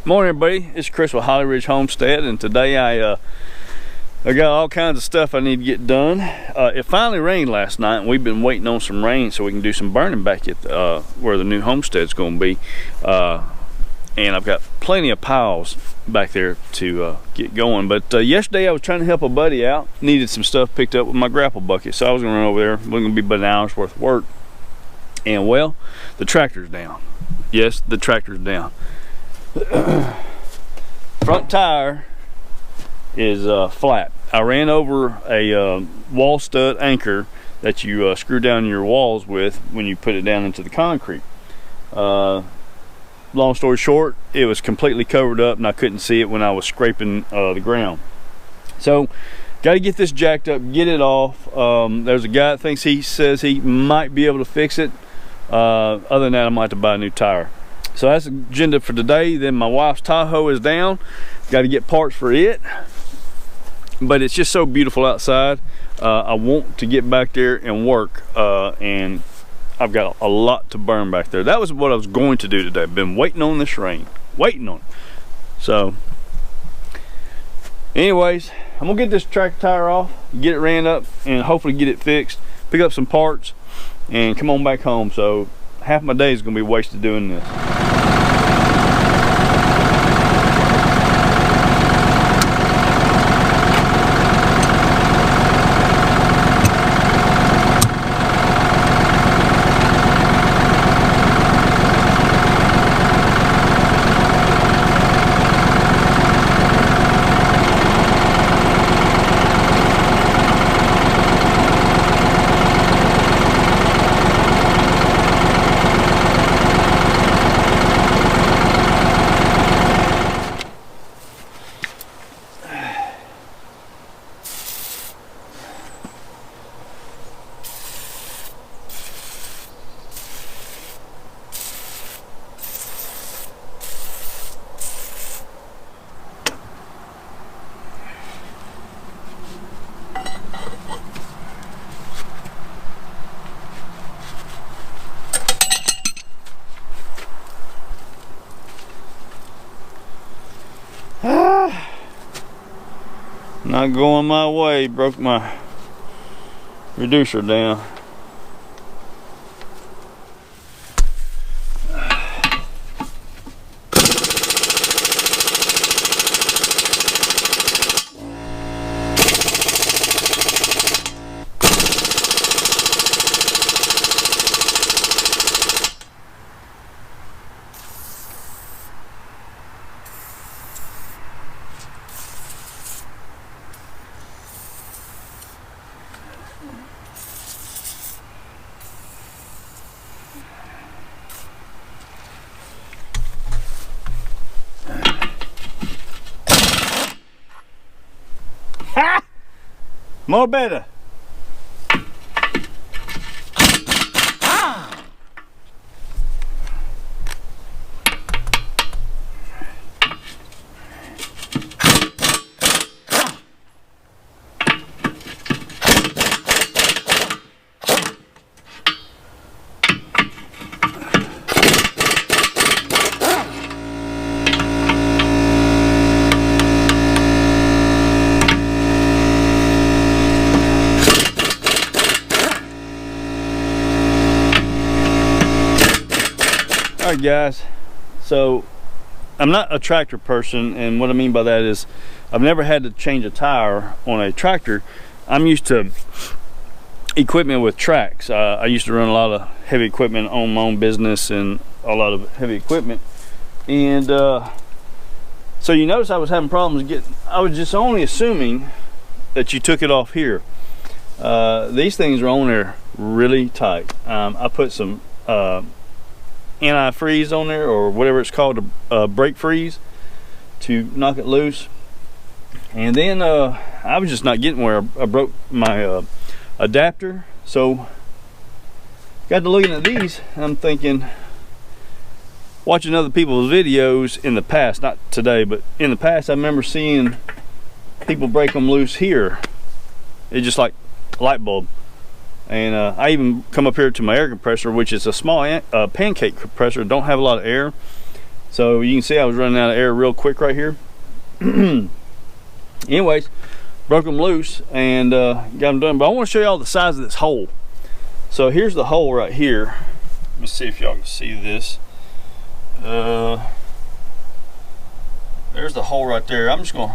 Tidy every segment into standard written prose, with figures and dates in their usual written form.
Morning, everybody. It's Chris with Holly Ridge Homestead, and today I got all kinds of stuff I need to get done. It finally rained last night, and we've been waiting on some rain so we can do some burning back at where the new homestead's going to be. And I've got plenty of piles back there to get going. But yesterday I was trying to help a buddy out. Needed some stuff picked up with my grapple bucket, so I was going to run over there. It was going to be about an hour's worth of work. And well, the tractor's down. Yes, the tractor's down. Front tire is flat. I ran over a wall stud anchor that you screw down your walls with when you put it down into the concrete. Long story short, it was completely covered up and I couldn't see it when I was scraping the ground. So got to get this jacked up, get it off. There's a guy that says he might be able to fix it. Other than that, I might have to buy a new tire. So that's the agenda for today. Then my wife's Tahoe is down. Got to get parts for it. But it's just so beautiful outside. I want to get back there and work. And I've got a lot to burn back there. That was what I was going to do today. I've been waiting on this rain. Waiting on it. So, anyways, I'm going to get this tractor tire off, get it ran up, and hopefully get it fixed. Pick up some parts, and come on back home. So, half my day is going to be wasted doing this. Not going my way, broke my reducer down. Ha! More better. Alright guys, so I'm not a tractor person, and what I mean by that is I've never had to change a tire on a tractor. I'm used to equipment with tracks. I used to run a lot of heavy equipment on my own business and a lot of heavy equipment, and so you notice I was having problems getting, I was just only assuming that you took it off here. These things are on there really tight. I put some anti-freeze on there, or whatever it's called, a brake freeze, to knock it loose. And then I was just not getting where I broke my adapter. So got to looking at these, and I'm thinking, watching other people's videos in the past, not today, but in the past, I remember seeing people break them loose here. It's just like a light bulb. And I even come up here to my air compressor, which is a small pancake compressor, don't have a lot of air. So you can see I was running out of air real quick right here. Anyways, broke them loose and got them done. But I want to show y'all the size of this hole. So here's the hole right here. Let me see if y'all can see this. There's the hole right there. I'm just gonna,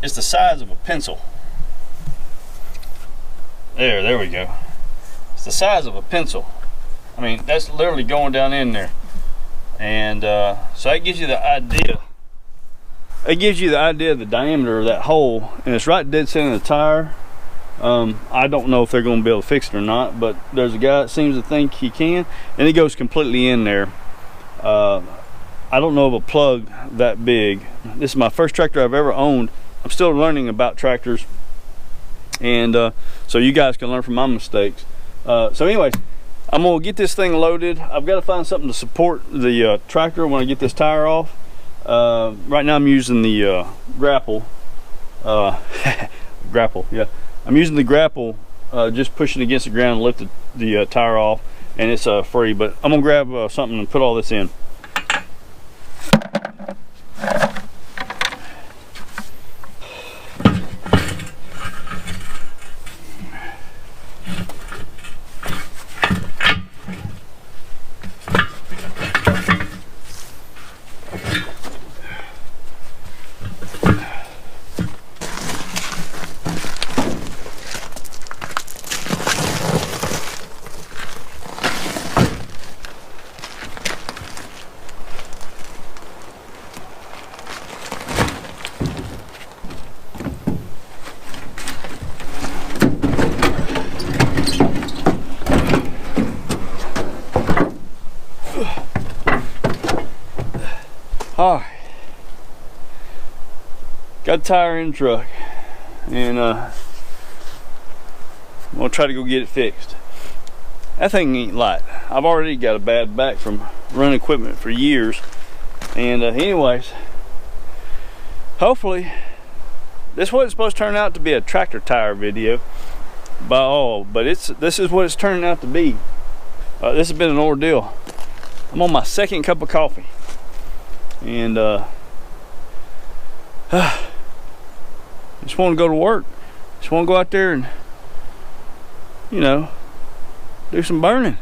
it's the size of a pencil. There we go. It's the size of a pencil. I mean, that's literally going down in there. And so that gives you the idea. It gives you the idea of the diameter of that hole, and it's right dead center of the tire. I don't know if they're going to be able to fix it or not, but there's a guy that seems to think he can, and it goes completely in there. I don't know of a plug that big. This is my first tractor I've ever owned. I'm still learning about tractors, and so you guys can learn from my mistakes. So anyways, I'm gonna get this thing loaded. I've got to find something to support the tractor when I get this tire off. Right now I'm using the grapple. Grapple, yeah. I'm using the grapple, just pushing against the ground to lift the tire off, and it's free. But I'm gonna grab something and put all this in. All right, got a tire in the truck, and I'm gonna try to go get it fixed. That thing ain't light. I've already got a bad back from running equipment for years, and anyways, hopefully this wasn't supposed to turn out to be a tractor tire video by all, but this is what it's turning out to be. This has been an ordeal. I'm on my second cup of coffee. And just want to go to work. Just want to go out there and, you know, do some burning.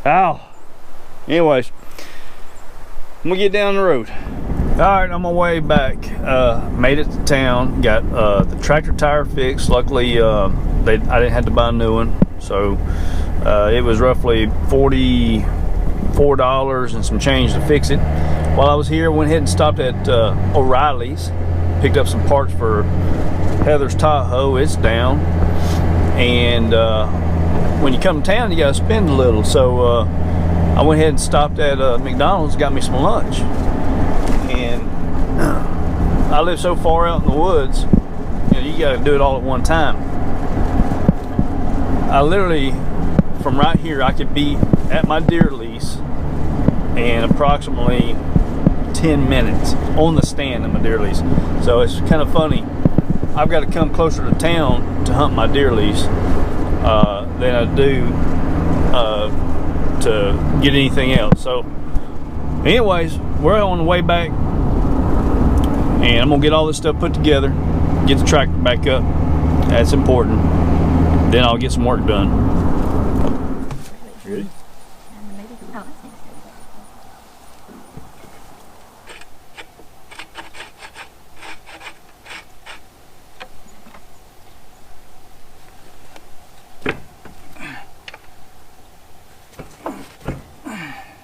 Ow. Anyways, I'm gonna get down the road. All right, on my way back, made it to town. Got the tractor tire fixed. Luckily, I didn't have to buy a new one, so it was roughly $44 and some change to fix it. While I was here, I went ahead and stopped at O'Reilly's, picked up some parts for Heather's Tahoe. It's down, and when you come to town, you gotta spend a little. So I went ahead and stopped at McDonald's, got me some lunch. And I live so far out in the woods, you know, you gotta do it all at one time. I literally, from right here, I could be at my deer lease in approximately 10 minutes on the stand at my deer lease. So it's kind of funny. I've got to come closer to town to hunt my deer lease than I do to get anything else. So anyways, we're on the way back, and I'm gonna get all this stuff put together, get the tractor back up. That's important. Then I'll get some work done. Ready?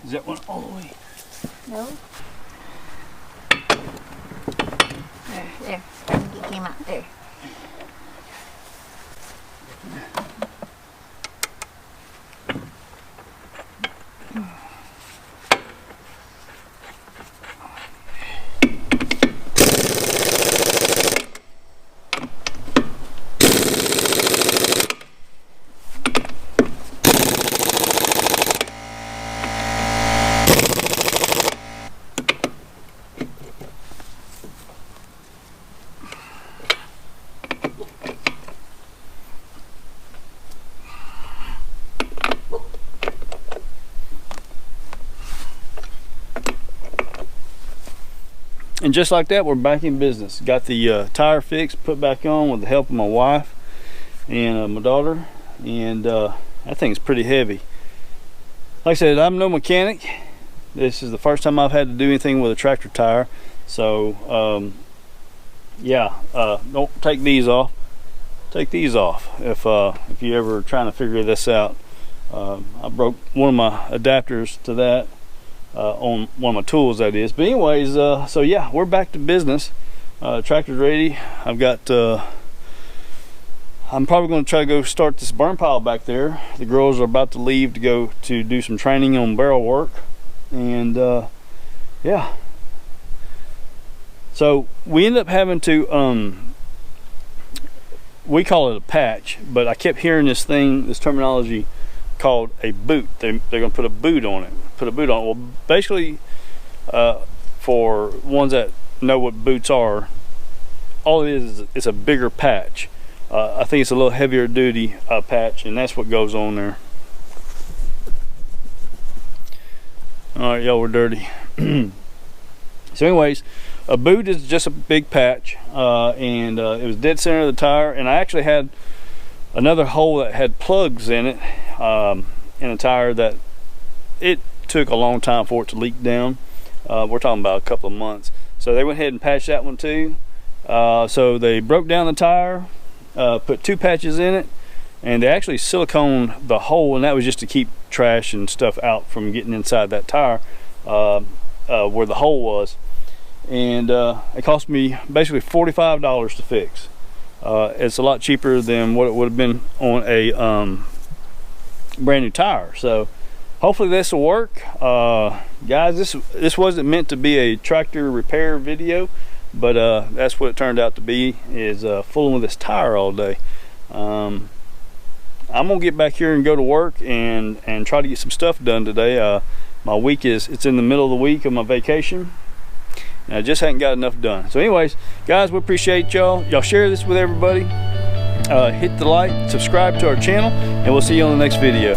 Is that one all the way? No. There. It came out there. And just like that, we're back in business. Got the tire fixed, put back on with the help of my wife and my daughter, and that thing's pretty heavy. Like I said, I'm no mechanic. This is the first time I've had to do anything with a tractor tire, so yeah, don't take these off. Take these off if you ever trying to figure this out. I broke one of my adapters to that on one of my tools, that is. But anyways, so yeah, we're back to business. Tractor's ready. I've got I'm probably going to try to go start this burn pile back there. The girls are about to leave to go to do some training on barrel work, and yeah, so we end up having to we call it a patch, but I kept hearing this terminology called a boot. They're going to put a boot on it. Well, basically, for ones that know what boots are, all it is it's a bigger patch. I think it's a little heavier duty patch, and that's what goes on there. All right, y'all, we're dirty. So anyways, a boot is just a big patch, and it was dead center of the tire, and I actually had another hole that had plugs in it in a tire that it took a long time for it to leak down. We're talking about a couple of months. So they went ahead and patched that one too. So they broke down the tire, put 2 patches in it, and they actually siliconed the hole, and that was just to keep trash and stuff out from getting inside that tire where the hole was. And it cost me basically $45 to fix. It's a lot cheaper than what it would have been on a brand new tire. So hopefully this will work. Guys, this wasn't meant to be a tractor repair video, but that's what it turned out to be, is fooling with this tire all day. I'm gonna get back here and go to work and try to get some stuff done today. My week it's in the middle of the week of my vacation, and I just hadn't got enough done. So anyways, guys, we appreciate y'all. Y'all share this with everybody. Hit the like, subscribe to our channel, and we'll see you on the next video.